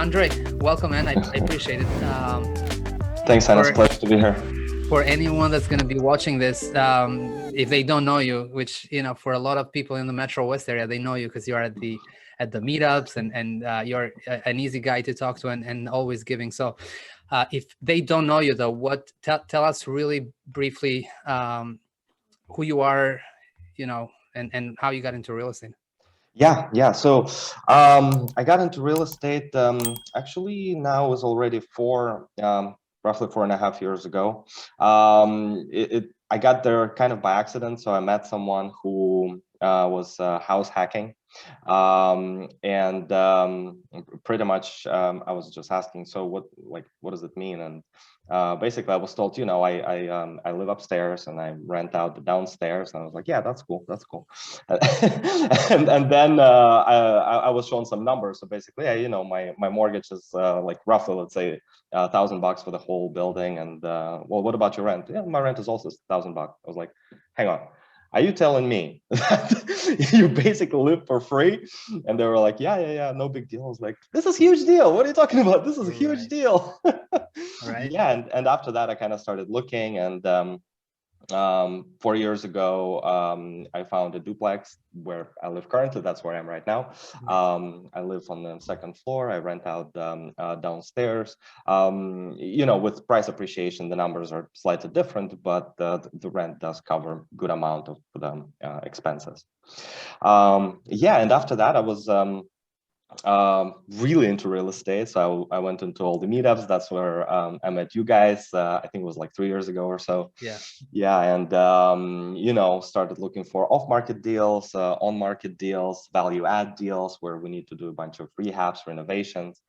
Andrey, welcome, man. I appreciate it. Thanks, Enis. Pleasure to be here. For anyone that's going to be watching this, if they don't know you, which for a lot of people in the Metro West area, they know you because you're at the meetups and you're an easy guy to talk to and always giving. So, if they don't know you though, tell us really briefly who you are, and how you got into real estate. Yeah. So I got into real estate actually now is already roughly 4.5 years ago. I got there kind of by accident. So I met someone who was house hacking. And pretty much I was just asking, so what does it mean? And basically I was told, I live upstairs and I rent out the downstairs. And I was like, yeah, that's cool. and then I was shown some numbers. So basically, my mortgage is like roughly, let's say, $1,000 for the whole building. And well, what about your rent? Yeah, my rent is also $1,000. I was like, hang on. Are you telling me that you basically live for free? And they were like, yeah, no big deal. I was like, this is a huge deal. What are you talking about? This is a huge deal. Right. Yeah, and after that, I kind of started looking, and 4 years ago, I found a duplex where I live currently. That's where I am right now. I live on the second floor. I rent out downstairs. With price appreciation, the numbers are slightly different, but the rent does cover a good amount of the expenses. And after that, I was really into real estate. So I went into all the meetups. That's where I met you guys. I think it was like 3 years ago or so. Yeah. And, started looking for off-market deals, on-market deals, value add deals where we need to do a bunch of rehabs, renovations.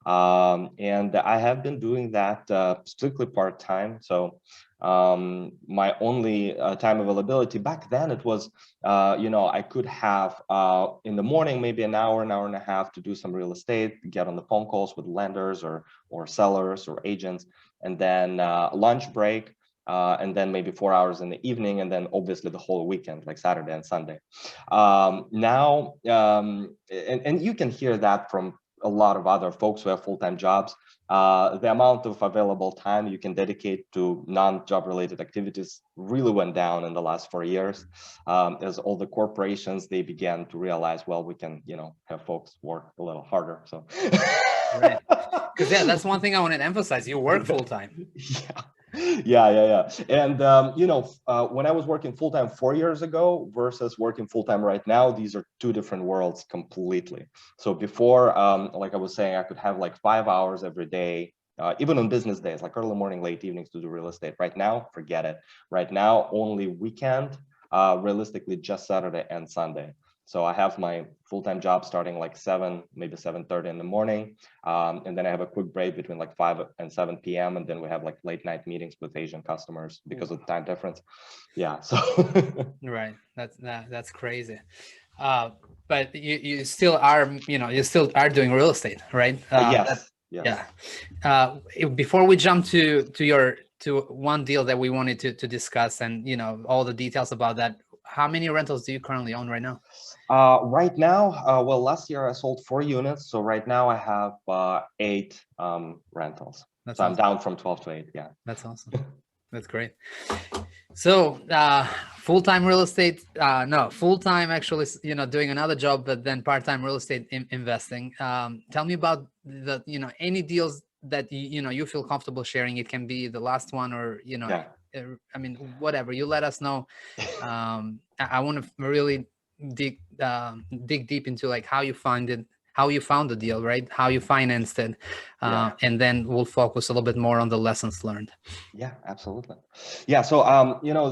And I have been doing that strictly part-time. So my only time availability back then, it was, I could have in the morning, maybe an hour and a half to do some real estate, get on the phone calls with lenders or sellers or agents, and then lunch break, and then maybe 4 hours in the evening, and then obviously the whole weekend, like Saturday and Sunday. Now, and you can hear that from a lot of other folks who have full-time jobs. The amount of available time you can dedicate to non-job related activities really went down in the last 4 years, as all the corporations, they began to realize, well, we can, have folks work a little harder. So, right, because that's one thing I wanted to emphasize. You work full-time. Yeah. And, when I was working full-time 4 years ago versus working full-time right now, these are two different worlds completely. So before, like I was saying, I could have like 5 hours every day, even on business days, like early morning, late evenings to do real estate. Right now, forget it. Right now, only weekend, realistically just Saturday and Sunday. So I have my full-time job starting like 7, maybe 7:30 in the morning. And then I have a quick break between like 5 and 7 p.m. And then we have like late night meetings with Asian customers because of the time difference. Yeah. So right. That's crazy. But you still are, you still are doing real estate, right? Yes. Yeah. Before we jump to one deal that we wanted to discuss and, all the details about that, how many rentals do you currently own right now? Right now, well, last year I sold 4 units. So right now I have 8 rentals. That's so awesome. I'm down from 12 to 8. Yeah. That's awesome. That's great. So full-time real estate, no, full-time actually, doing another job, but then part-time real estate investing. Tell me about any deals that you feel comfortable sharing. It can be the last one or, I mean, whatever, you let us know. I want to really dig deep into like how you found the deal, right? How you financed it. And then we'll focus a little bit more on the lessons learned. Yeah, absolutely. Yeah. So,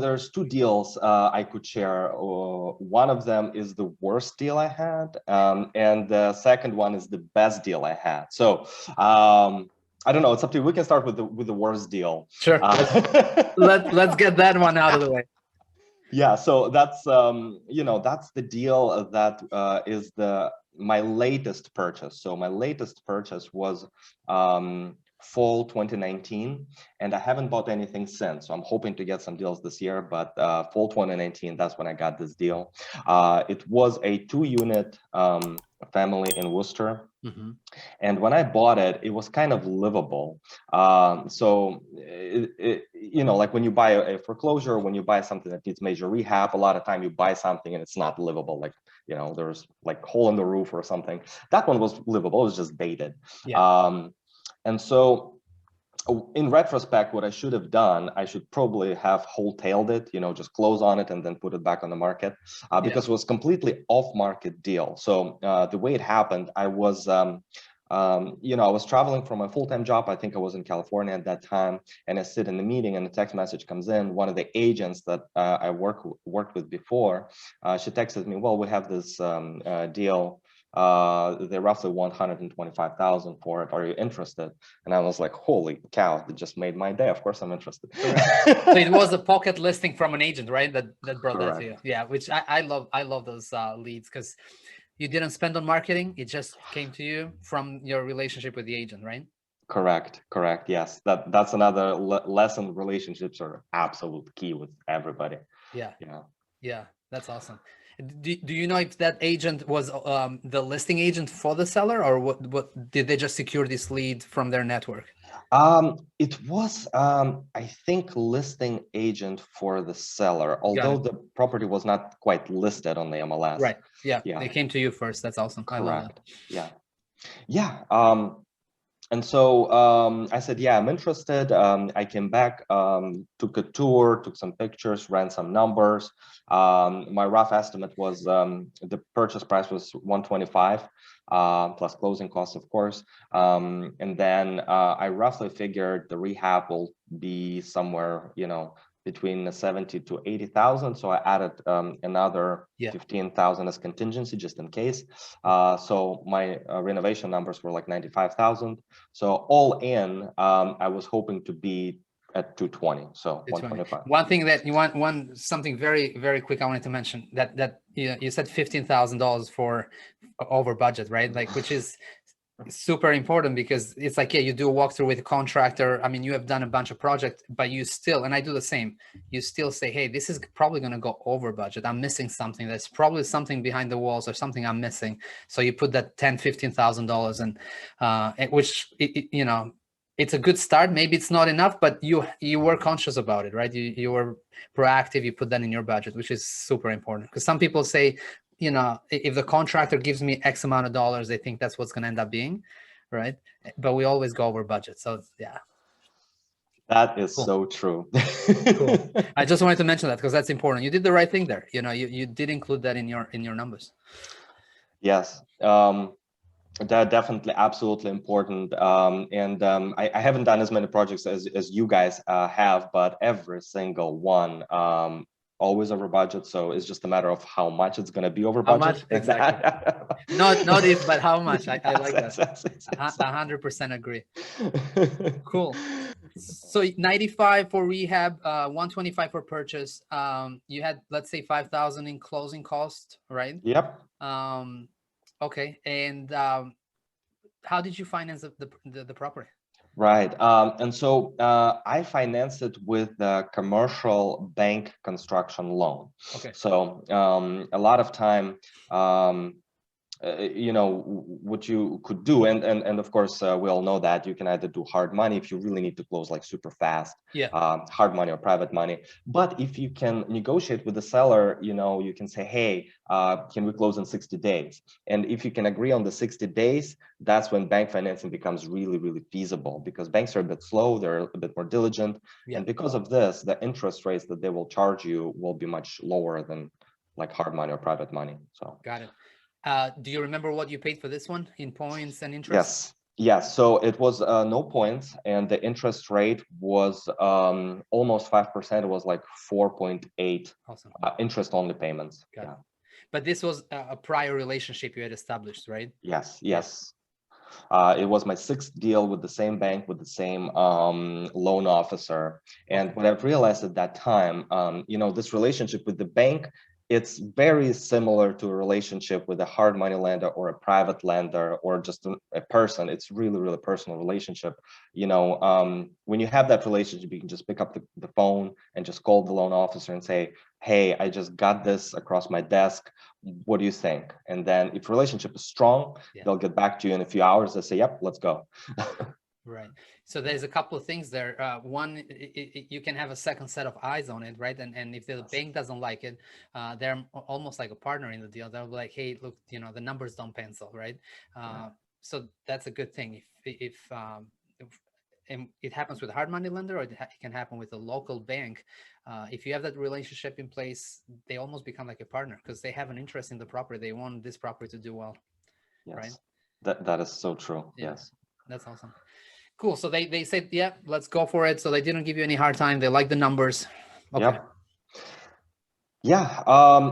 there's 2 deals I could share. One of them is the worst deal I had. And the second one is the best deal I had. So, I don't know. It's up to you. We can start with the worst deal. Sure. Let's get that one out of the way. Yeah. So that's that's the deal that is my latest purchase. So my latest purchase was fall 2019, and I haven't bought anything since. So I'm hoping to get some deals this year, but fall 2019, that's when I got this deal. It was a 2-unit family in Worcester. Mm-hmm. And when I bought it, it was kind of livable. So, you know, like when you buy a foreclosure, when you buy something that needs major rehab, a lot of time you buy something and it's not livable. Like, you know, there's like hole in the roof or something. That one was livable, it was just dated. Yeah. And so in retrospect, what I should have done, I should probably have wholetailed it, you know, just close on it and then put it back on the market, because it was completely off-market deal. So the way it happened, I was, you know, I was traveling from my full-time job. I think I was in California at that time, and I sit in the meeting, and a text message comes in. One of the agents that I worked with before, she texted me, "Well, we have this deal. They roughly want 125,000 for it. Are you interested?" And I was like, "Holy cow! It just made my day. Of course, I'm interested." So it was a pocket listing from an agent, right? That brought Correct. that to you. Yeah, which I love. I love those leads because you didn't spend on marketing. It just came to you from your relationship with the agent, right? Correct. Yes, that's another lesson. Relationships are absolute key with everybody. Yeah, that's awesome. Do you know if that agent was the listing agent for the seller, or what did they just secure this lead from their network? It was, I think, listing agent for the seller, although the property was not quite listed on the MLS. Right. Yeah. They came to you first. That's awesome. Correct. I love that. Yeah. And so I said, yeah, I'm interested. I came back, took a tour, took some pictures, ran some numbers. My rough estimate was the purchase price was 125 plus closing costs, of course. And then I roughly figured the rehab will be somewhere, you know, between 70 to 80,000. So I added another 15,000 as contingency just in case. So my renovation numbers were like 95,000. So all in, I was hoping to be at 220. So 125. One thing that you want, something very, very quick I wanted to mention, that you said $15,000 for over budget, right? Like, which is super important, because it's like, yeah, you do a walkthrough with a contractor. I mean, you have done a bunch of projects, but you still, and I do the same, you still say, hey, this is probably going to go over budget. I'm missing something. There's probably something behind the walls or something I'm missing. So you put that $10,000-$15,000 and which, you know, it's a good start. Maybe it's not enough, but you were conscious about it, right? You were proactive. You put that in your budget, which is super important, because some people say, you know, if the contractor gives me X amount of dollars, they think that's what's going to end up being, right? But we always go over budget. So yeah. That is so true. Cool. I just wanted to mention that because that's important. You did the right thing there. You know, you did include that in your numbers. Yes. They're definitely absolutely important. I haven't done as many projects as you guys have, but every single one always over budget. So it's just a matter of how much it's going to be over budget. How much? Exactly. not if, but how much. I like that. 100% agree. Cool. So 95 for rehab, 125 for purchase. You had, let's say, 5,000 in closing cost, right? Yep. Okay. And how did you finance the property? Right. And so I financed it with a commercial bank construction loan. Okay. So a lot of time, you know, what you could do, and of course we all know that you can either do hard money if you really need to close like super fast, hard money or private money. But if you can negotiate with the seller, you know, you can say, hey, can we close in 60 days? And if you can agree on the 60 days, that's when bank financing becomes really, really feasible, because banks are a bit slow, they're a bit more diligent, and because of this, the interest rates that they will charge you will be much lower than like hard money or private money. So got it. Do you remember what you paid for this one in points and interest? Yes. So it was no points, and the interest rate was almost 5%. It was like 4.8. Awesome. Interest only payments. Got it. But this was a prior relationship you had established, right? Yes. It was my 6th deal with the same bank, with the same loan officer. And what I've realized at that time, you know, this relationship with the bank, it's very similar to a relationship with a hard money lender or a private lender or just a person. It's really, really personal relationship. You know, when you have that relationship, you can just pick up the phone and just call the loan officer and say, hey, I just got this across my desk. What do you think? And then if relationship is strong, they'll get back to you in a few hours. They say, yep, let's go. Right. So there's a couple of things there. One, you can have a second set of eyes on it, right? And if the bank doesn't like it, they're almost like a partner in the deal. They'll be like, hey, look, you know, the numbers don't pencil, right? So that's a good thing. If and it happens with a hard money lender, or it can happen with a local bank. If you have that relationship in place, they almost become like a partner because they have an interest in the property. They want this property to do well, right? That is so true. Yeah. Yes. That's awesome. Cool. So they said, yeah, let's go for it. So they didn't give you any hard time. They like the numbers. Okay. Yep. Yeah.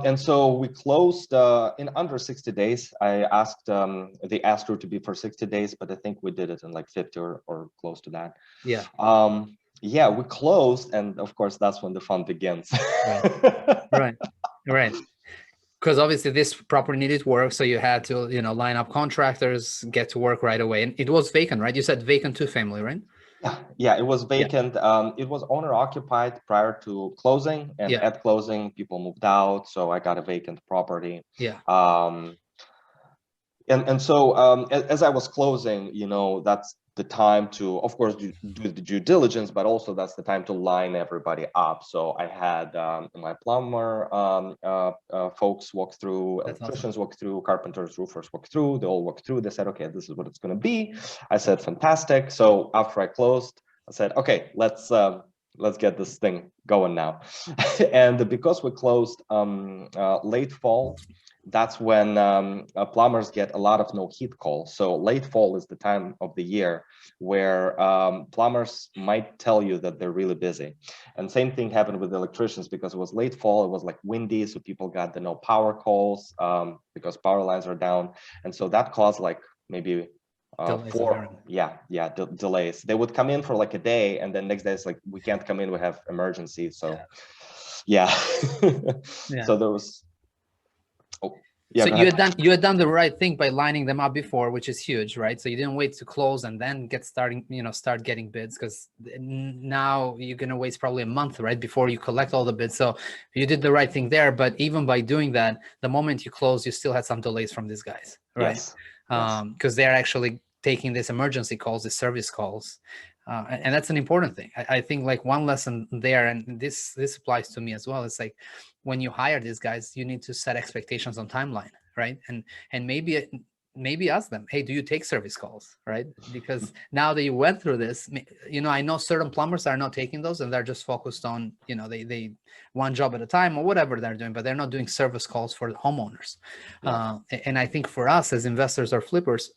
And so we closed in under 60 days. I asked the escrow to be for 60 days, but I think we did it in like 50 or close to that. Yeah. Yeah, we closed. And of course, that's when the fun begins. Right. Because obviously this property needed work, so you had to, you know, line up contractors, get to work right away. And it was vacant, right? You said vacant 2-family, right? Yeah, it was vacant. It was owner occupied prior to closing, and at closing, people moved out, so I got a vacant property. Yeah. And so as I was closing, you know, that's the time to, of course, do the due diligence, but also that's the time to line everybody up. So I had my plumber folks walk through, electricians walk through, carpenters, roofers walk through. They all walk through. They said, okay, this is what it's going to be. I said, fantastic. So after I closed, I said, okay, let's get this thing going now. And because we closed late fall, that's when plumbers get a lot of no heat calls. So late fall is the time of the year where plumbers might tell you that they're really busy. And same thing happened with electricians because it was late fall. It was like windy, so people got the no power calls because power lines are down. And so that caused like maybe delays. They would come in for like a day, and then next day it's like, we can't come in, we have emergency. So so there was so you had done the right thing by lining them up before, which is huge, right? So you didn't wait to close and then start getting bids, because now you're going to waste probably a month, right, before you collect all the bids. So you did the right thing there. But even by doing that, the moment you close, you still had some delays from these guys, right? Because they're actually taking these emergency calls, the service calls. And that's an important thing. I think like one lesson there, and this applies to me as well. It's like when you hire these guys, you need to set expectations on timeline, right? And maybe ask them, hey, do you take service calls, right? Because now that you went through this, you know, I know certain plumbers are not taking those, and they're just focused on, you know, they one job at a time or whatever they're doing, but they're not doing service calls for the homeowners. And I think for us as investors or flippers,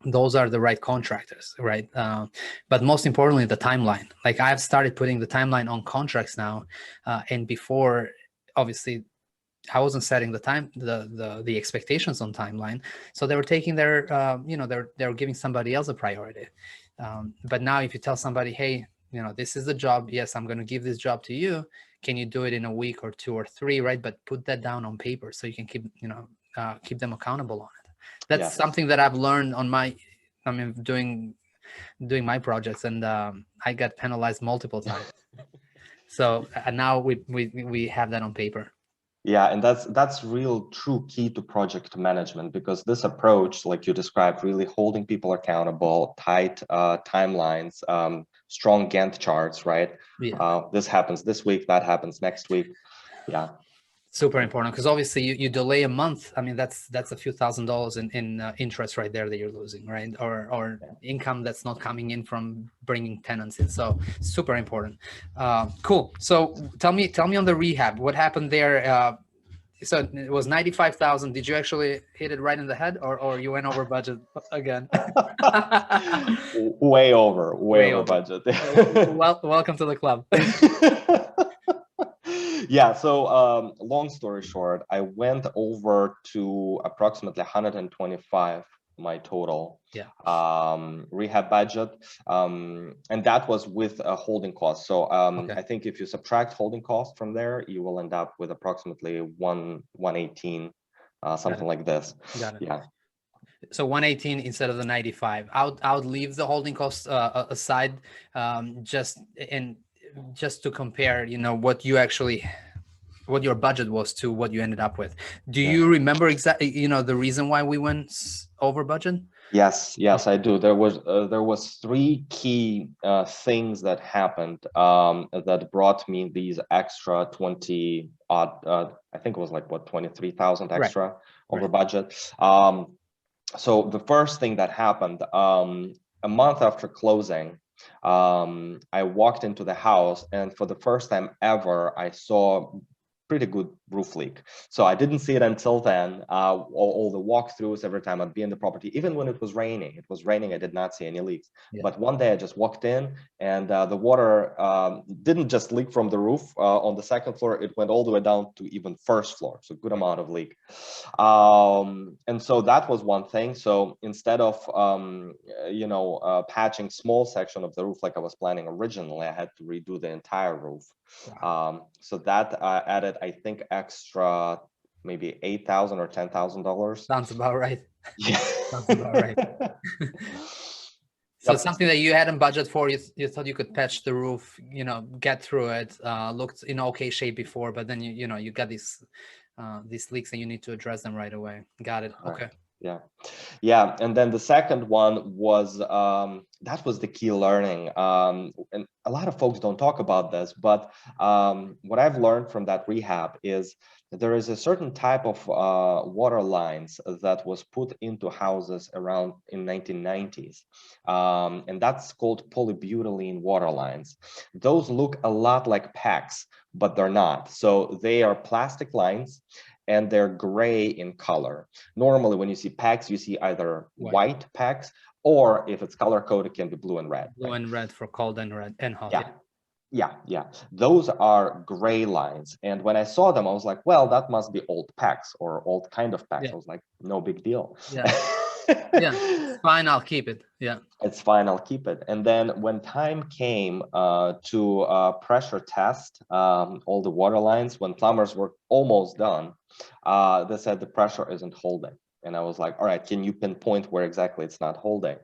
those are the right contractors, right? But most importantly, the timeline. Like I've started putting the timeline on contracts now, and before, obviously, I wasn't setting the expectations on timeline, so they were taking their, they were giving somebody else a priority. But now, if you tell somebody, hey, you know, this is the job. Yes, I'm going to give this job to you. Can you do it in a week or 2 or 3, right? But put that down on paper so you can keep them accountable on it. That's something that I've learned on doing my projects, and I got penalized multiple times. So now we have that on paper. Yeah, and that's real true key to project management, because this approach, like you described, really holding people accountable, tight timelines, strong Gantt charts, right? This happens this week, that happens next week. Yeah. Super important, because obviously you delay a month. I mean, that's a few $1,000s in interest right there that you're losing, right? Or income that's not coming in from bringing tenants in. So super important. Cool. So tell me on the rehab, what happened there? So it was 95,000. Did you actually hit it right in the head, or you went over budget again? way over budget. Well, welcome to the club. Yeah, so long story short, I went over to approximately 125 my total Yeah. rehab budget, and that was with a holding cost. So Okay. I think if you subtract holding cost from there, you will end up with approximately 118, something like this. Got it. Yeah. So 118 instead of the 95. I would leave the holding costs aside, just to compare, you know, what your budget was to what you ended up with. Do you remember exactly, you know, the reason why we went over budget? Yes, I do. There was three key things that happened that brought me these extra 20 odd. I think it was like what, 23,000 extra over budget. So the first thing that happened, a month after closing, I walked into the house, and for the first time ever, I saw pretty good roof leak. So I didn't see it until then. All the walkthroughs, every time I'd be in the property, even when it was raining, I did not see any leaks. But one day I just walked in, and the water didn't just leak from the roof on the second floor, it went all the way down to even first floor. So good amount of leak. And so that was one thing. So instead of, patching small section of the roof like I was planning originally, I had to redo the entire roof. Wow. So that added, I think, extra maybe $8,000 or $10,000. Sounds about right. Yeah. Sounds about right. So something that you hadn't budgeted for, you thought you could patch the roof, you know, get through it, looked in okay shape before, but then you got these leaks and you need to address them right away. Got it. Correct. Okay. Yeah. And then the second one was, that was the key learning. And a lot of folks don't talk about this, but what I've learned from that rehab is there is a certain type of water lines that was put into houses around in 1990s. And that's called polybutylene water lines. Those look a lot like PEX, but they're not. So they are plastic lines, and they're gray in color. Normally, when you see PEX, you see either white PEX, or if it's color coded, it can be blue and red. Blue and red for cold and red and hot. Yeah. Those are gray lines. And when I saw them, I was like, well, that must be old PEX or old kind of PEX. I was like, no big deal. Yeah, it's fine, I'll keep it. Yeah. It's fine, I'll keep it. And then when time came to pressure test all the water lines, when plumbers were almost done, they said the pressure isn't holding. And I was like, all right, can you pinpoint where exactly it's not holding?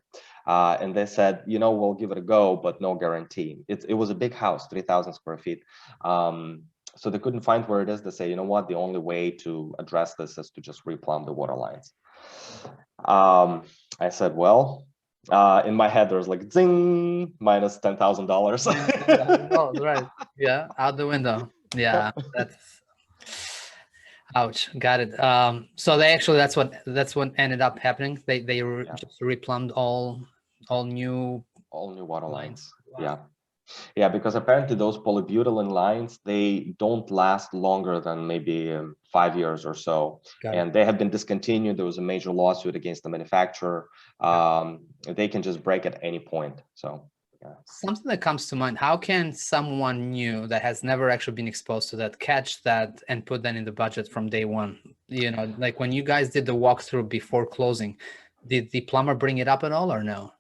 And they said, we'll give it a go, but no guarantee. It was a big house, 3,000 square feet. So they couldn't find where it is. They say, you know what, the only way to address this is to just replumb the water lines. I said, well, in my head, there's like zing, minus $10,000. Oh, right. Yeah, out the window. Yeah, that's ouch. Got it. So that's what ended up happening. They just replumbed all new water lines. Wow. Yeah, because apparently those polybutylene lines, they don't last longer than maybe 5 years or so. And they have been discontinued. There was a major lawsuit against the manufacturer. They can just break at any point. So yeah. Something that comes to mind, how can someone new that has never actually been exposed to that catch that and put that in the budget from day one? Like when you guys did the walkthrough before closing, did the plumber bring it up at all or no?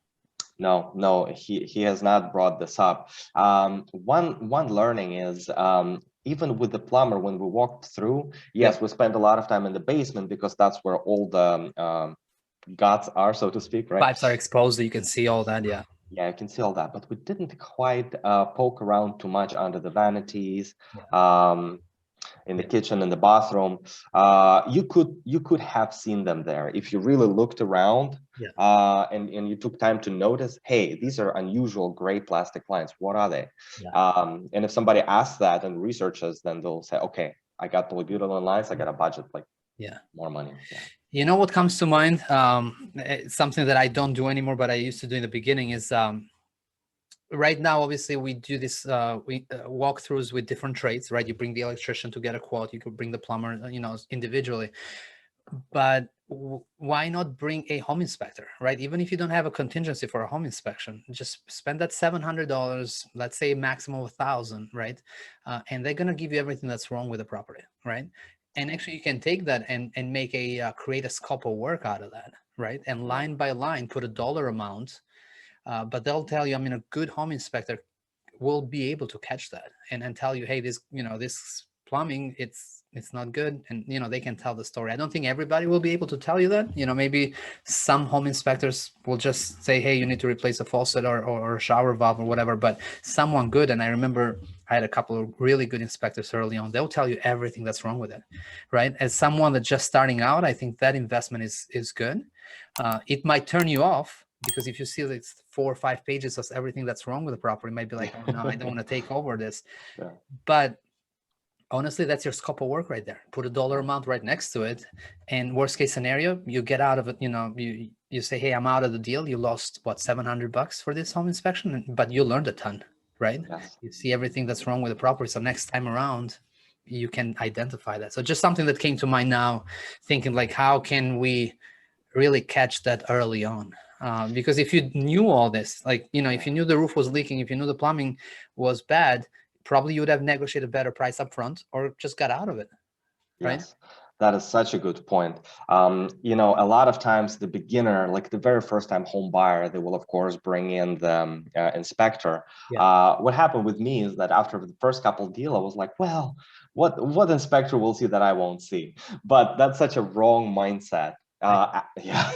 No, he has not brought this up. One learning is, even with the plumber, when we walked through, yes, we spent a lot of time in the basement because that's where all the guts are, so to speak, right? Pipes are exposed, so you can see all that, yeah. Yeah, I can see all that, but we didn't quite poke around too much under the vanities. In the kitchen, in the bathroom, you could have seen them there if you really looked around, and you took time to notice, hey, these are unusual gray plastic lines. What are they? And if somebody asks that and researches, then they'll say, okay, I got polybutylene lines, I got a budget, like more money. You know what comes to mind? It's something that I don't do anymore, but I used to do in the beginning is, right now, obviously, we do this walkthroughs with different trades, right? You bring the electrician to get a quote. You could bring the plumber, individually. But why not bring a home inspector, right? Even if you don't have a contingency for a home inspection, just spend that $700, let's say maximum of $1,000, right? And they're going to give you everything that's wrong with the property, right? And actually, you can take that and make create a scope of work out of that, right? And line by line, put a dollar amount, but they'll tell you, I mean, a good home inspector will be able to catch that and tell you, hey, this, this plumbing, it's not good. And, they can tell the story. I don't think everybody will be able to tell you that, maybe some home inspectors will just say, hey, you need to replace a faucet or a shower valve or whatever, but someone good. And I remember I had a couple of really good inspectors early on. They'll tell you everything that's wrong with it, right? As someone that's just starting out, I think that investment is good. It might turn you off, because if you see like 4 or 5 pages of everything that's wrong with the property, you might be like, oh no, I don't want to take over this. Yeah. But honestly, that's your scope of work right there. Put a dollar amount right next to it, and worst case scenario, you get out of it. You say, hey, I'm out of the deal. You lost what, $700 for this home inspection, but you learned a ton, right? Yes. You see everything that's wrong with the property, so next time around you can identify that. So just something that came to mind now, thinking like, how can we really catch that early on? Because if you knew all this, like, if you knew the roof was leaking, if you knew the plumbing was bad, probably you would have negotiated a better price up front or just got out of it, right? Yes, that is such a good point. A lot of times the beginner, like the very first time home buyer, they will of course bring in the inspector. Yeah. What happened with me is that after the first couple of deals, I was like, well, what inspector will see that I won't see? But that's such a wrong mindset. Yeah.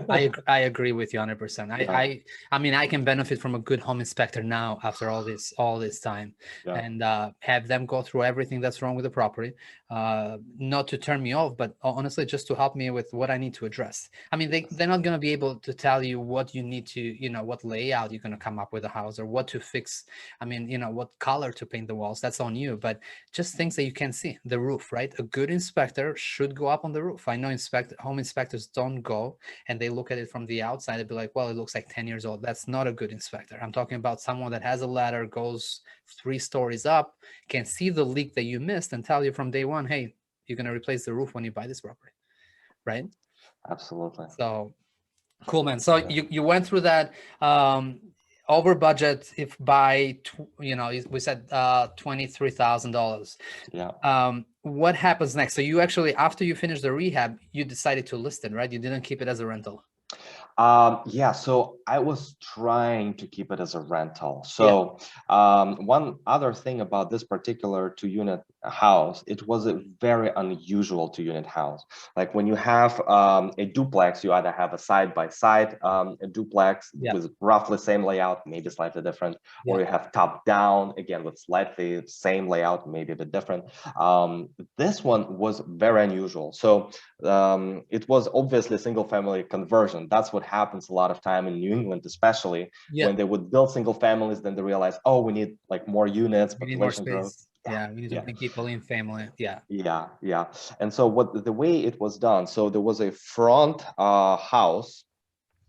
I agree with you 100%. Yeah. I mean, I can benefit from a good home inspector now after all this time, Yeah. and have them go through everything that's wrong with the property, not to turn me off, but honestly just to help me with what I need to address. I mean, they're not going to be able to tell you what you need to, what layout you're going to come up with a house, or what to fix. I mean, what color to paint the walls, that's on you, but just things that you can see. The roof, right? A good inspector should go up on the roof. I know home inspectors don't go and they look at it from the outside and be like, well, it looks like 10 years old. That's not a good inspector. I'm talking about someone that has a ladder, goes 3 stories up, can see the leak that you missed and tell you from day one, hey, you're going to replace the roof when you buy this property, right? Absolutely. So cool, man. So you went through that over budget, if by we said $23,000. Yeah. What happens next? So you actually, after you finish the rehab, you decided to list it, right? You didn't keep it as a rental. Yeah, so I was trying to keep it as a rental. So one other thing about this particular 2-unit house, it was a very unusual 2-unit house. Like when you have a duplex, you either have a side-by-side a duplex with roughly same layout, maybe slightly different, or you have top-down, again, with slightly same layout, maybe a bit different. This one was very unusual. So it was obviously single-family conversion. That's what happens a lot of time in New England, especially when they would build single families, then they realize, oh, we need like more units, population growth. Yeah, we need to bring people in family. Yeah. And so the way it was done, so there was a front house.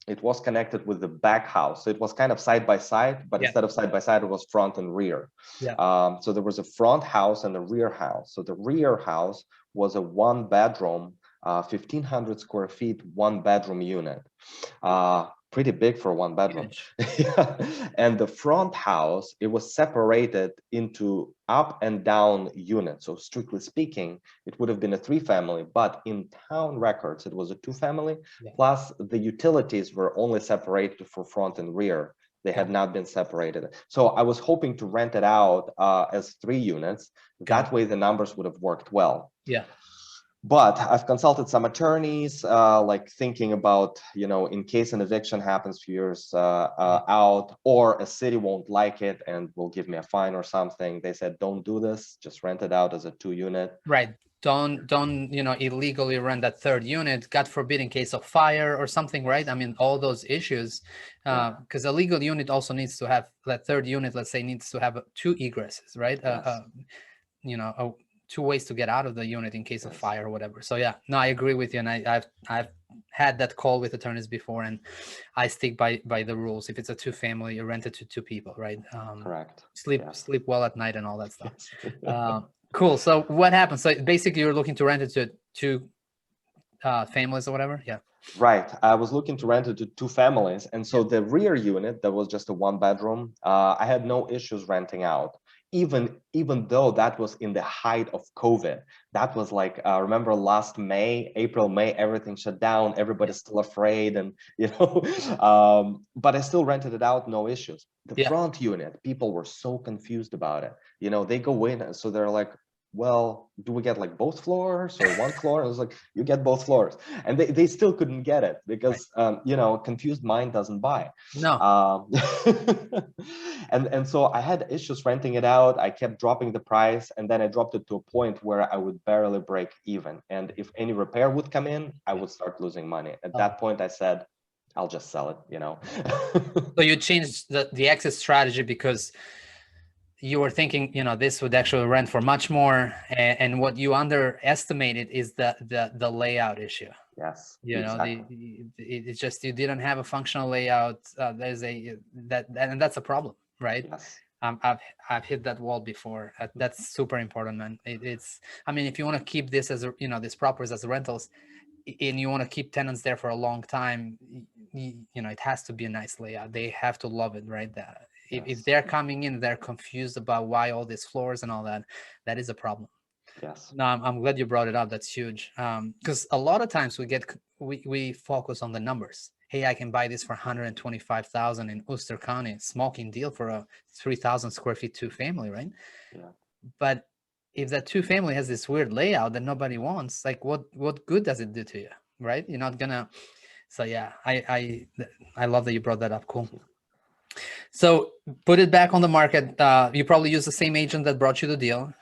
It was connected with the back house. So it was kind of side by side, but instead of side by side, it was front and rear. So there was a front house and a rear house. So the rear house was a 1-bedroom, 1,500 square feet, 1-bedroom unit. Pretty big for 1-bedroom. And the front house, it was separated into up and down units. So strictly speaking, it would have been a 3-family, but in town records, it was a 2-family. Plus the utilities were only separated for front and rear. They had not been separated. So I was hoping to rent it out as 3 units. That way the numbers would have worked well. But I've consulted some attorneys, like thinking about, in case an eviction happens few years out, or a city won't like it and will give me a fine or something. They said, don't do this, just rent it out as a 2-unit. Right. Don't illegally rent that 3rd unit, God forbid, in case of fire or something, right? I mean, all those issues, because a legal unit also needs to have, that 3rd unit, let's say, needs to have 2 egresses, right? 2 ways to get out of the unit in case of fire or whatever. So no, I agree with you, and I've had that call with attorneys before, and I stick by the rules. If it's a 2-family, you rent it to 2 people, right? Correct. Sleep well at night and all that stuff. Cool. So what happens? So basically, you're looking to rent it to 2 families or whatever. Right. I was looking to rent it to 2 families, and so the rear unit, that was just a 1-bedroom. I had no issues renting out. even though that was in the height of COVID. That was like, remember last April, May, everything shut down, everybody's still afraid, and but I still rented it out, no issues. The front unit, people were so confused about it. They go in, and so they're like, well, do we get like both floors or one floor? And I was like, you get both floors. And they still couldn't get it because, confused mind doesn't buy. No. And so I had issues renting it out. I kept dropping the price, and then I dropped it to a point where I would barely break even. And if any repair would come in, I would start losing money. At that point, I said, I'll just sell it, So you changed the exit strategy because you were thinking, this would actually rent for much more, and what you underestimated is the layout issue. Yes, exactly. It's just you didn't have a functional layout. And that's a problem, right? Yes. I've hit that wall before. That's super important, man. I mean, if you want to keep this as these properties as rentals, and you want to keep tenants there for a long time, it has to be a nice layout. They have to love it, right? If they're coming in, they're confused about why all these floors and all that, that is a problem. Yes. No, I'm glad you brought it up. That's huge. Because a lot of times we focus on the numbers. Hey, I can buy this for 125,000 in Worcester County, smoking deal for a 3,000 square feet 2-family, right? Yeah. But if that 2-family has this weird layout that nobody wants, like what good does it do to you, right? You're not gonna. So yeah, I love that you brought that up. Cool. So put it back on the market. You probably use the same agent that brought you the deal.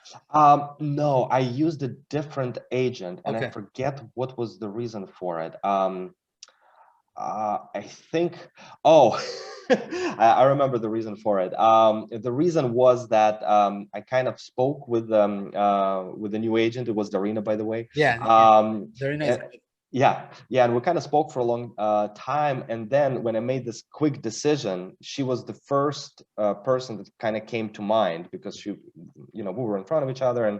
No, I used a different agent, and Okay. I forget what was the reason for it. I think, I remember the reason for it. The reason was that I kind of spoke with the new agent. It was Darina, by the way. Yeah. Very nice. Yeah, and we kind of spoke for a long time, and then when I made this quick decision, she was the first person that kind of came to mind, because she, we were in front of each other and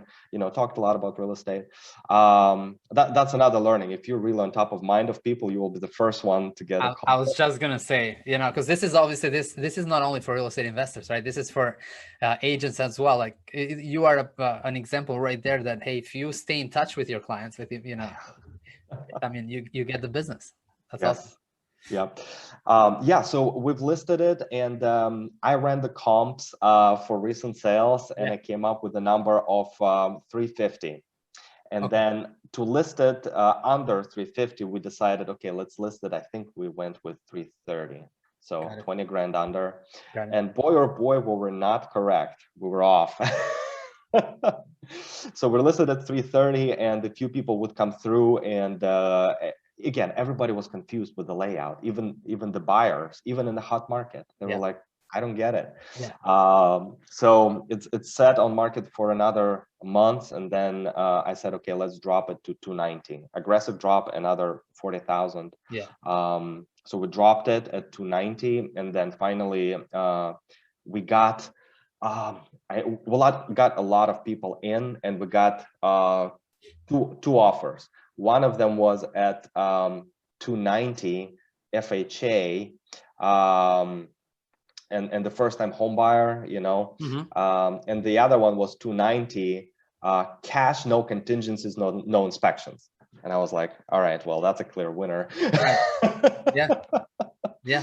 talked a lot about real estate. That's another learning. If you're really on top of mind of people, you will be the first one to get a call. I was just gonna say, because this is obviously this is not only for real estate investors, right? This is for agents as well. Like you are an example right there that, hey, if you stay in touch with your clients, with I mean, you get the business. That's awesome. Yeah. So we've listed it, and I ran the comps for recent sales, and I came up with a number of 350. And then to list it under 350, we decided, okay, let's list it. I think we went with 330. So 20 grand under. And boy, oh boy, we were not correct. We were off. So we're listed at 330, and a few people would come through, and again, everybody was confused with the layout. Even the buyers, even in the hot market, they were like, I don't get it. So it's set on market for another month, and then I said, okay, let's drop it to 290. Aggressive drop, another 40,000. So we dropped it at 290, and then finally we got got a lot of people in, and we got two offers. One of them was at 290 FHA, and the first time home buyer, and the other one was 290 cash, no contingencies, no inspections. And I was like, all right, well, that's a clear winner. Yeah,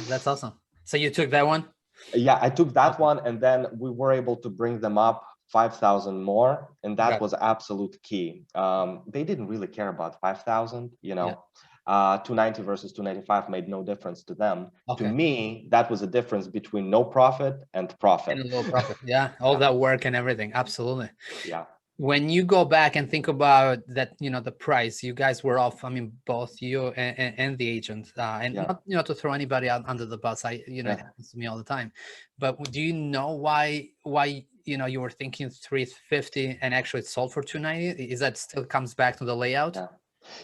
that's awesome. So you took that one? Yeah, I took that one, and then we were able to bring them up 5,000 more, and that was absolute key. They didn't really care about 5,000, 290 versus 295 made no difference to them. To me, that was a difference between no profit and profit. And a low profit. All that work and everything. Absolutely. Yeah. When you go back and think about that, the price, you guys were off. I mean, both you and the agent, and not, to throw anybody out under the bus. It happens to me all the time. But do you know why you were thinking 350 and actually it sold for 290? Is that still comes back to the layout?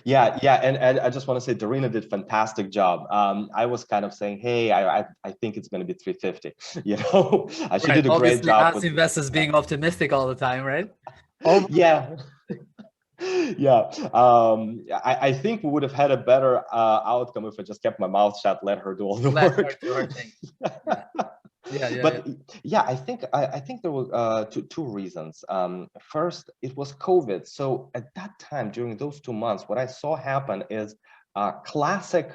Yeah, and I just want to say Darina did fantastic job. I was kind of saying, hey, I think it's going to be 350. She did a great job. Us investors being optimistic all the time, right? Yeah. I think we would have had a better outcome if I just kept my mouth shut, let her do all the work. Let her do her thing. But yeah, I think there were two reasons. First, it was COVID. So at that time, during those 2 months, what I saw happen is classic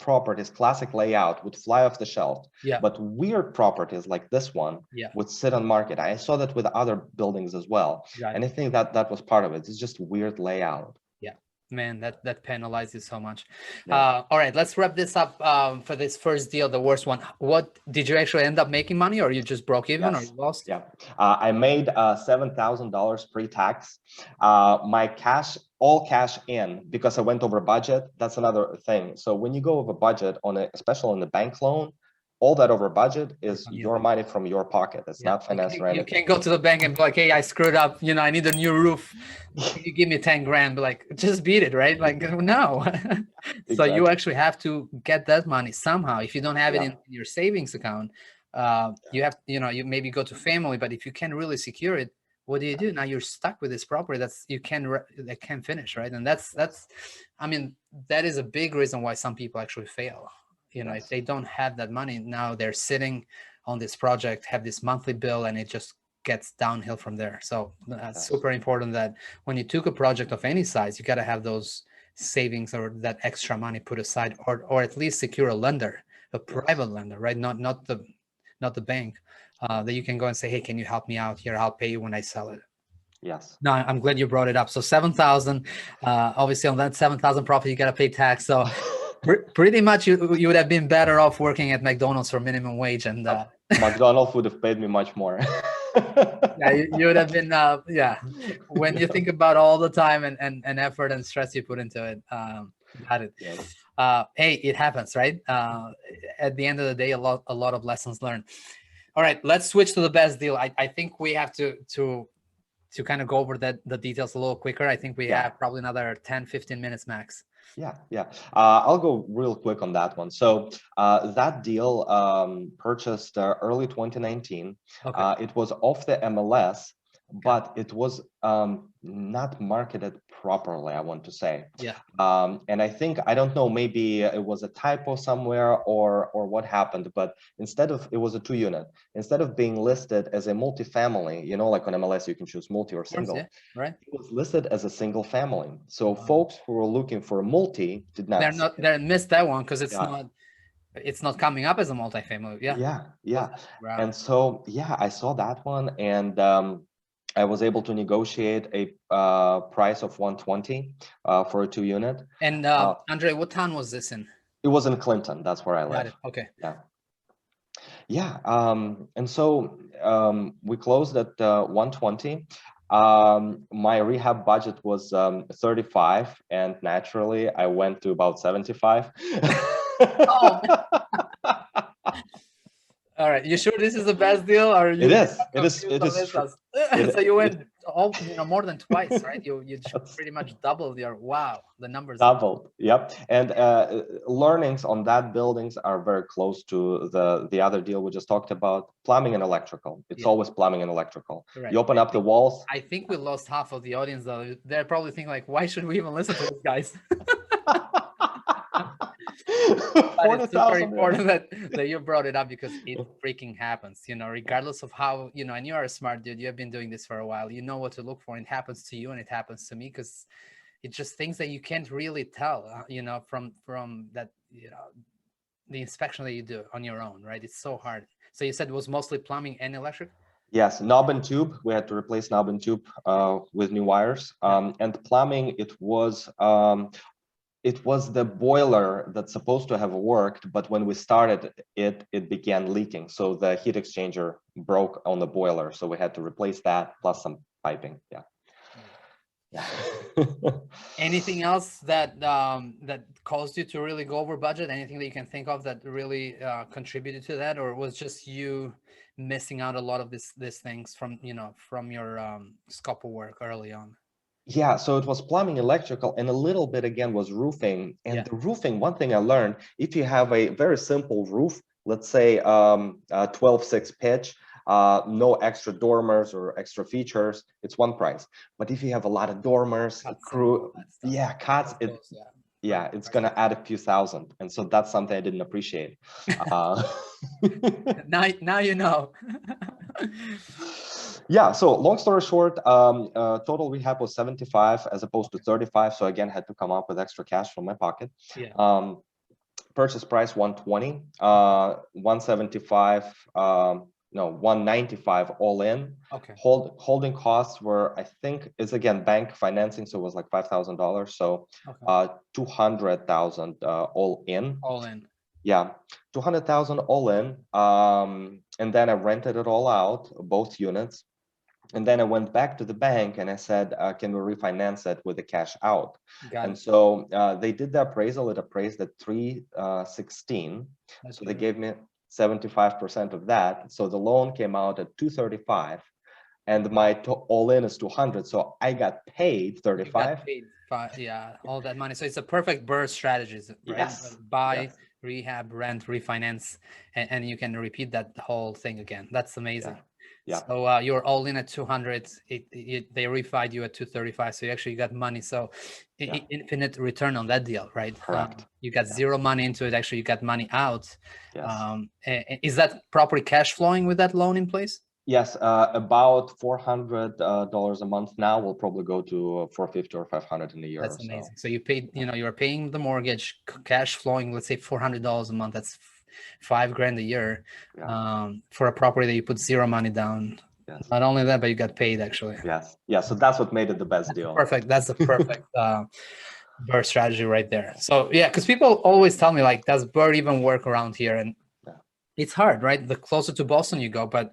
properties, classic layout would fly off the shelf. Yeah. But weird properties like this one would sit on market. I saw that with other buildings as well. And I think that was part of it. It's just weird layout. Yeah, man, that penalizes so much. All right, let's wrap this up for this first deal, the worst one. What did you actually end up making money, or you just broke even, or you lost? Yeah, I made $7,000 pre-tax. My cash, all cash in, because I went over budget. That's another thing. So when you go over budget on a, especially on the bank loan, all that over budget is your money from your pocket. It's not financed or anything. You can't go to the bank and be like, hey, I screwed up. You know, I need a new roof. Can you give me 10 grand? Be like, just beat it, right? Like, no. Exactly. So you actually have to get that money somehow. If you don't have it in your savings account, you have, you know, you maybe go to family, but if you can't really secure it, what do? Now you're stuck with this property that's that can't finish, right? And that's I mean, that is a big reason why some people actually fail. You know, if they don't have that money, now they're sitting on this project, have this monthly bill, and it just gets downhill from there. So that's super important that when you took a project of any size, you got to have those savings or that extra money put aside, or at least secure a lender, a private lender, right? Not the bank, that you can go and say, hey, can you help me out here? I'll pay you when I sell it. Yes. No, I'm glad you brought it up. So 7,000, obviously on that 7,000 profit, you got to pay tax. So pretty much you would have been better off working at McDonald's for minimum wage, and McDonald's would have paid me much more. Yeah, you would have been when you think about all the time and effort and stress you put into it. Got it. Yes. Hey, it happens, right? At the end of the day, a lot of lessons learned. All right, let's switch to the best deal. I think we have to kind of go over the details a little quicker. I think we have probably another 10-15 minutes max. Yeah. I'll go real quick on that one. So that deal purchased early 2019. It was off the MLS, but it was not marketed properly, I want to say. Yeah. And I think, I don't know, maybe it was a typo somewhere or what happened, but it was a 2-unit. Instead of being listed as a multifamily, you know, like on MLS, you can choose multi or single. Yeah, right. It was listed as a single family. So folks who were looking for a multi did not. They missed that one because it's not coming up as a multifamily. Yeah. And so, I saw that one, and I was able to negotiate a price of 120 for a 2-unit. And Andrey, what town was this in? It was in Clinton. That's where I live. Got it. Okay. Yeah. And so we closed at 120. My rehab budget was 35, and naturally I went to about 75. Oh, all right, you sure this is the best deal, or it is? So you went more than twice, right? You pretty much doubled the numbers. Doubled, yep. And learnings on that buildings are very close to the other deal we just talked about. Plumbing and electrical. It's always plumbing and electrical. Right. You open up the walls. I think we lost half of the audience though. They're probably thinking like, why should we even listen to these guys? But it's super important that you brought it up, because it freaking happens, you know, regardless of how, you know, and you are a smart dude, you have been doing this for a while, you know what to look for, and it happens to you and it happens to me, because it's just things that you can't really tell, you know, from that, you know, the inspection that you do on your own, right? It's so hard. So you said it was mostly plumbing and electric? Yes, knob and tube. We had to replace knob and tube with new wires. And plumbing, it was the boiler that's supposed to have worked, but when we started it began leaking. So the heat exchanger broke on the boiler. So we had to replace that, plus some piping. Yeah. Anything else that caused you to really go over budget? Anything that you can think of that really contributed to that, or was just you missing out a lot of these things from your scope of work early on? Yeah, so it was plumbing, electrical, and a little bit again was roofing. And the roofing, one thing I learned, if you have a very simple roof, let's say 12/6 pitch, no extra dormers or extra features, it's one price. But if you have a lot of dormers, cuts, Yeah, it's going to add a few thousand. And so that's something I didn't appreciate. Now you know. Yeah, so long story short, total rehab was 75 as opposed to 35. So again, had to come up with extra cash from my pocket. Yeah. Purchase price 120, 175, no, 195 all in. Okay. Holding costs were, I think, is again bank financing, so it was like $5,000. So 200,000 all in. All in. Yeah, 200,000 all in. And then I rented it all out, both units. And then I went back to the bank and I said, can we refinance it with the cash out? And so they did the appraisal. It appraised at 316. So they gave me 75% of that. So the loan came out at 235 and my all in is 200. So I got paid 35. You got paid, yeah, all that money. So it's a perfect burst strategy, right? Yes. Buy, rehab, rent, refinance, and you can repeat that whole thing again. That's amazing. Yeah. So you're all in at 200. They refied you at 235. So you actually got money. So infinite return on that deal, right? Correct. You got zero money into it. Actually, you got money out. Yes. Is that property cash flowing with that loan in place? Yes, about $400 a month now. Will probably go to 450 or 500 in a year. That's amazing. So you paid, you're paying the mortgage, cash flowing, let's say $400 a month. That's $5,000 a year for a property that you put zero money down. Yes. Not only that, but you got paid actually. Yes. Yeah. So that's what made it the best deal. Perfect. That's the perfect BRRRR strategy right there. So yeah, because people always tell me like, does BRRRR even work around here? And it's hard, right? The closer to Boston you go, but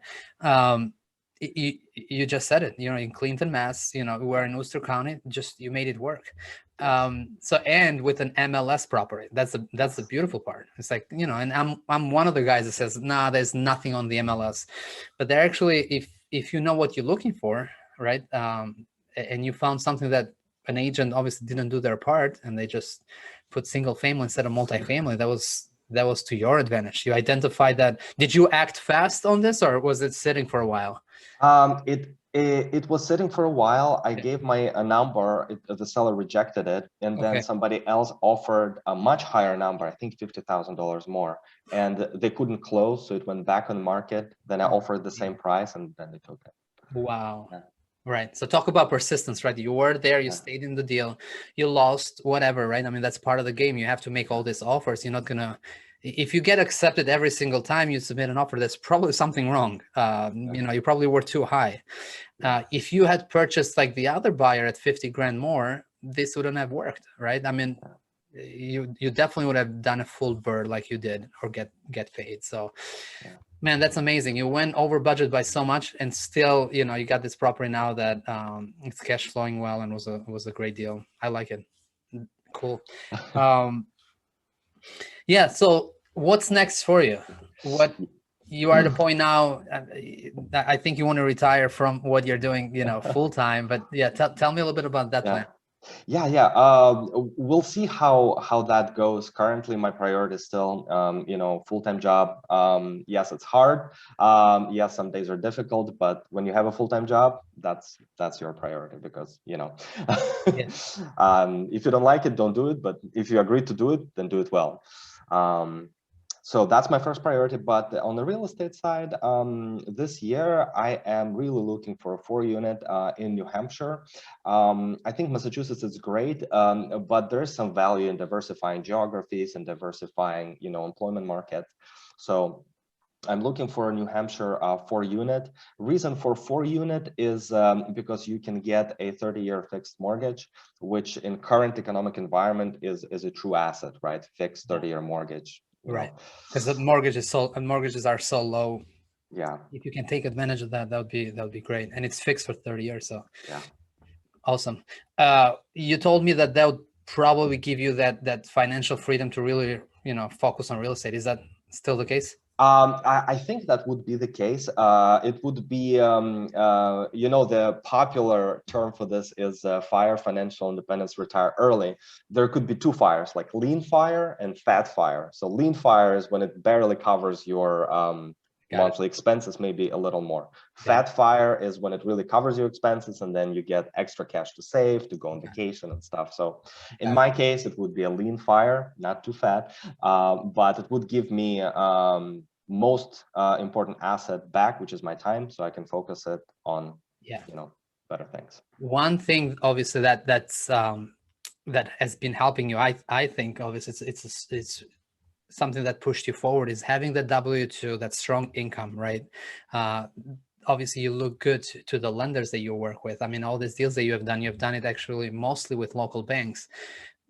you just said it, in Clinton, Mass, we're in Worcester County, you made it work. So, and with an MLS property, that's the beautiful part. It's like, and I'm one of the guys that says, nah, there's nothing on the MLS, but they're actually, if you know what you're looking for, right? And you found something that an agent obviously didn't do their part and they just put single family instead of multifamily, that was to your advantage. You identified that. Did you act fast on this, or was it sitting for a while? It was sitting for a while. I gave a number. The seller rejected it, and then somebody else offered a much higher number. I think $50,000 more, and they couldn't close, so it went back on the market. Then I offered the same price, and then they took it. Wow. Yeah. Right. So talk about persistence, right? You were there, you stayed in the deal, you lost, whatever, right? I mean, that's part of the game. You have to make all these offers. You're not gonna, if you get accepted every single time you submit an offer, there's probably something wrong. You probably were too high. If you had purchased like the other buyer at 50 grand more, this wouldn't have worked, right? I mean, you definitely would have done a full BRRRR like you did, or get paid. So man, that's amazing. You went over budget by so much, and still, you got this property now that it's cash flowing well, and was a great deal. I like it. Cool. Yeah. So what's next for you? What you are at a point now? I think you want to retire from what you're doing, full time. But yeah, tell me a little bit about that plan. Yeah. We'll see how that goes. Currently, my priority is still, full-time job. Yes, it's hard. Yes, some days are difficult, but when you have a full-time job, that's your priority, because, if you don't like it, don't do it. But if you agree to do it, then do it well. So that's my first priority. But on the real estate side, this year, I am really looking for a 4-unit in New Hampshire. I think Massachusetts is great, but there's some value in diversifying geographies and diversifying, employment market. So I'm looking for a New Hampshire 4-unit. Reason for 4-unit is because you can get a 30-year fixed mortgage, which in current economic environment is a true asset, right? Fixed 30-year mortgage. Right, because the mortgages are so low. Yeah. If you can take advantage of that, that would be great, and it's fixed for 30 years. So yeah, awesome. You told me that would probably give you that financial freedom to really focus on real estate. Is that still the case? I think that would be the case. It would be, the popular term for this is FIRE, financial independence, retire early. There could be 2 fires, like lean fire and fat fire. So lean fire is when it barely covers your monthly expenses, maybe a little more. Fat Fire is when it really covers your expenses, and then you get extra cash to save, to go on vacation and stuff. So in my case, it would be a lean fire, not too fat, but it would give me most important asset back, which is my time, so I can focus it on better things. One thing, obviously, that has been helping you, I think, obviously, it's something that pushed you forward, is having the W-2, that strong income, right? Obviously, you look good to the lenders that you work with. I mean, all these deals that you've done it actually mostly with local banks.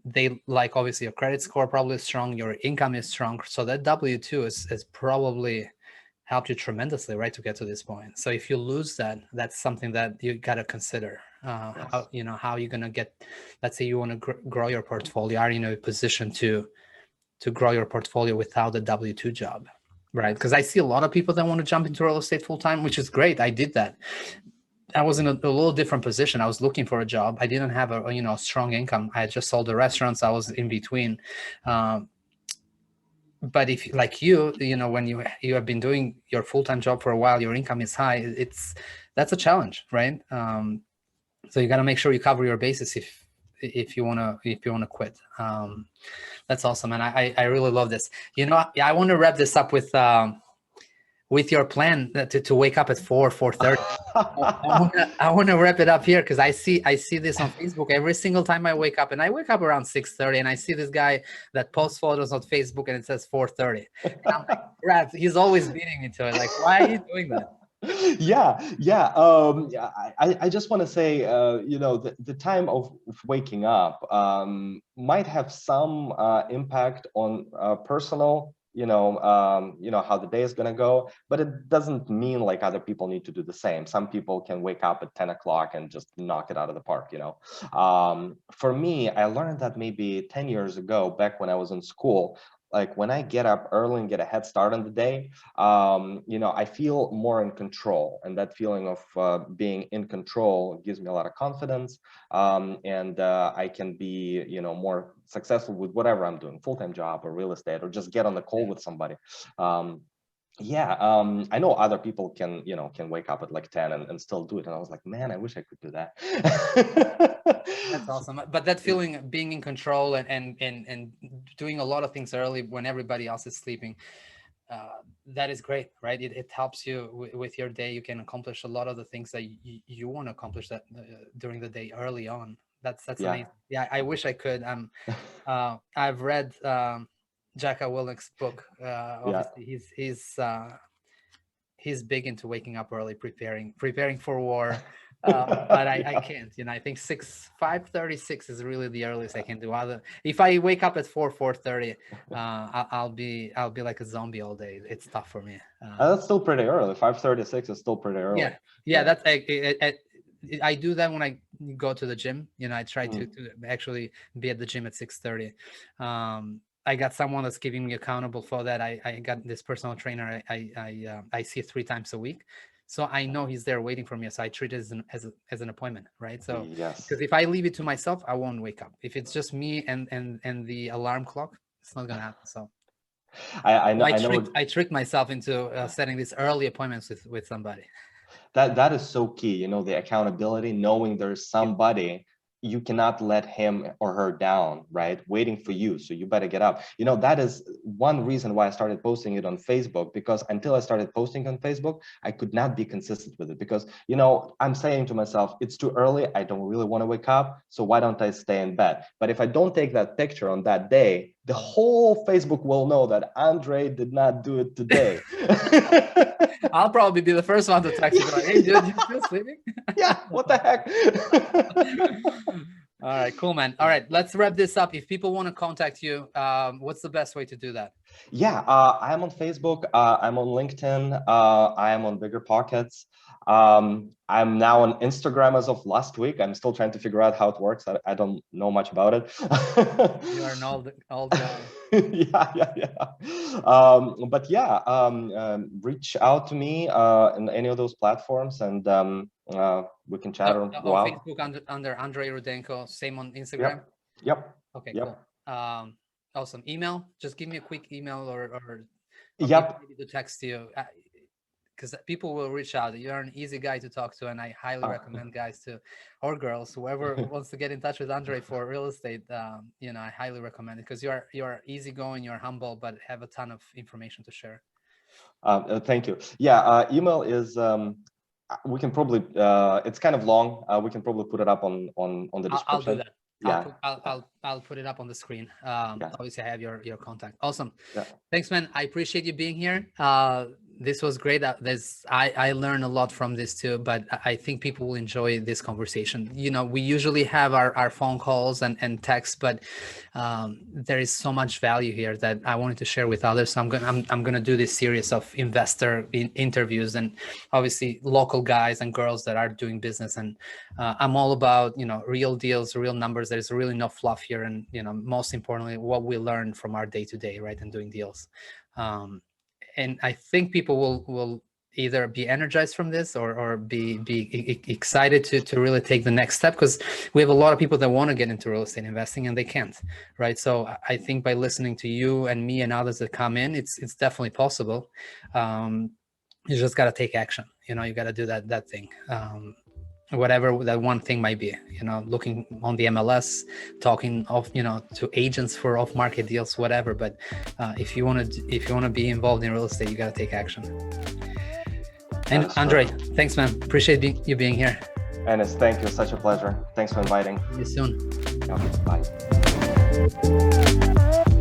They like, obviously, your credit score probably is strong, your income is strong, so that W-2 is probably helped you tremendously, right, to get to this point. So if you lose that, that's something that you got to consider. How you're going to get, let's say you want to grow your portfolio, are you in a position to grow your portfolio without a W-2 job, right? Because I see a lot of people that want to jump into real estate full-time, which is great. I did that. I was in a little different position. I was looking for a job. I didn't have a strong income. I had just sold the restaurants. I was in between. But if, like when you have been doing your full-time job for a while, your income is high, that's a challenge, right? So you got to make sure you cover your bases if you want to quit. That's awesome. And I really love this. I want to wrap this up with your plan to wake up at 4:30. I want to wrap it up here, because I see this on Facebook every single time I wake up, and I wake up around 6:30, and I see this guy that posts photos on Facebook and it says 4:30. And I'm like, crap, he's always beating me to it. Like, why are you doing that? I just want to say, the time of waking up might have some impact on personal, how the day is going to go, but it doesn't mean like other people need to do the same. Some people can wake up at 10 o'clock and just knock it out of the park. For me, I learned that maybe 10 years ago, back when I was in school. Like when I get up early and get a head start on the day, I feel more in control, and that feeling of being in control gives me a lot of confidence, and I can be, more successful with whatever I'm doing, full-time job or real estate, or just get on the call with somebody. I know other people can wake up at like 10 and still do it, and I was like, man, I wish I could do that. That's awesome. But that feeling of being in control and doing a lot of things early when everybody else is sleeping, that is great, right? It helps you with your day. You can accomplish a lot of the things that you want to accomplish that during the day early on. That's amazing. Yeah, I wish I could. I've read Jocko Willink's book. Obviously, he's big into waking up early, preparing for war. But I can't. I think 5:36 is really the earliest I can do. If I wake up at 4:30, I'll be like a zombie all day. It's tough for me. That's still pretty early. 5:36 is still pretty early. Yeah. That's I do that when I go to the gym. I try to actually be at the gym at 6:30. I got someone that's keeping me accountable for that. I got this personal trainer I see 3 times a week. So I know he's there waiting for me. So I treat it as an appointment, right? So because if I leave it to myself, I won't wake up. If it's just me and the alarm clock, it's not gonna happen. So I tricked myself into setting these early appointments with somebody. That is so key. The accountability, knowing there's somebody. You cannot let him or her down, right? Waiting for you. So you better get up. That is one reason why I started posting it on Facebook, because until I started posting on Facebook, I could not be consistent with it, because, I'm saying to myself, it's too early. I don't really want to wake up. So why don't I stay in bed? But if I don't take that picture on that day, the whole Facebook will know that Andrey did not do it today. I'll probably be the first one to text you, like, hey, dude, you still sleeping? Yeah, what the heck? All right, cool, man. All right, let's wrap this up. If people want to contact you, what's the best way to do that? Yeah, I'm on Facebook. I'm on LinkedIn. I am on BiggerPockets. I'm now on Instagram as of last week. I'm still trying to figure out how it works. I don't know much about it. You are an old guy. But reach out to me in any of those platforms, and we can chat or go out. Facebook under Andrey Rukendo, same on Instagram. Yep. Okay, cool. Awesome. Email, just give me a quick email or maybe to text you. because people will reach out. You're an easy guy to talk to, and I highly recommend guys to, or girls, whoever wants to get in touch with Andrey for real estate. You know, I highly recommend it because you're easygoing, you're humble, but have a ton of information to share. Thank you. Yeah, email is. We can probably. It's kind of long. We can probably put it up on the description. I'll do that. Yeah. I'll put it up on the screen. Yeah. Obviously I have your contact. Awesome. Yeah. Thanks, man. I appreciate you being here. This was great. I learned a lot from this too, but I think people will enjoy this conversation. You know, we usually have our phone calls and texts, but there is so much value here that I wanted to share with others. So I'm gonna do this series of investor interviews, and obviously local guys and girls that are doing business. And I'm all about, you know, real deals, real numbers. There's really no fluff here, and you know, most importantly, what we learn from our day-to-day, right, and doing deals. And I think people will either be energized from this or be excited to really take the next step, because we have a lot of people that want to get into real estate investing and they can't, right? So I think by listening to you and me and others that come in, it's definitely possible. You just got to take action. You know, you got to do that thing. Whatever that one thing might be, you know, looking on the MLS, talking to agents for off-market deals, whatever. But if you want to be involved in real estate, you got to take action. And Andrey, thanks, man. Appreciate you being here. Enis, thank you. Such a pleasure. Thanks for inviting. See you soon. Okay, bye.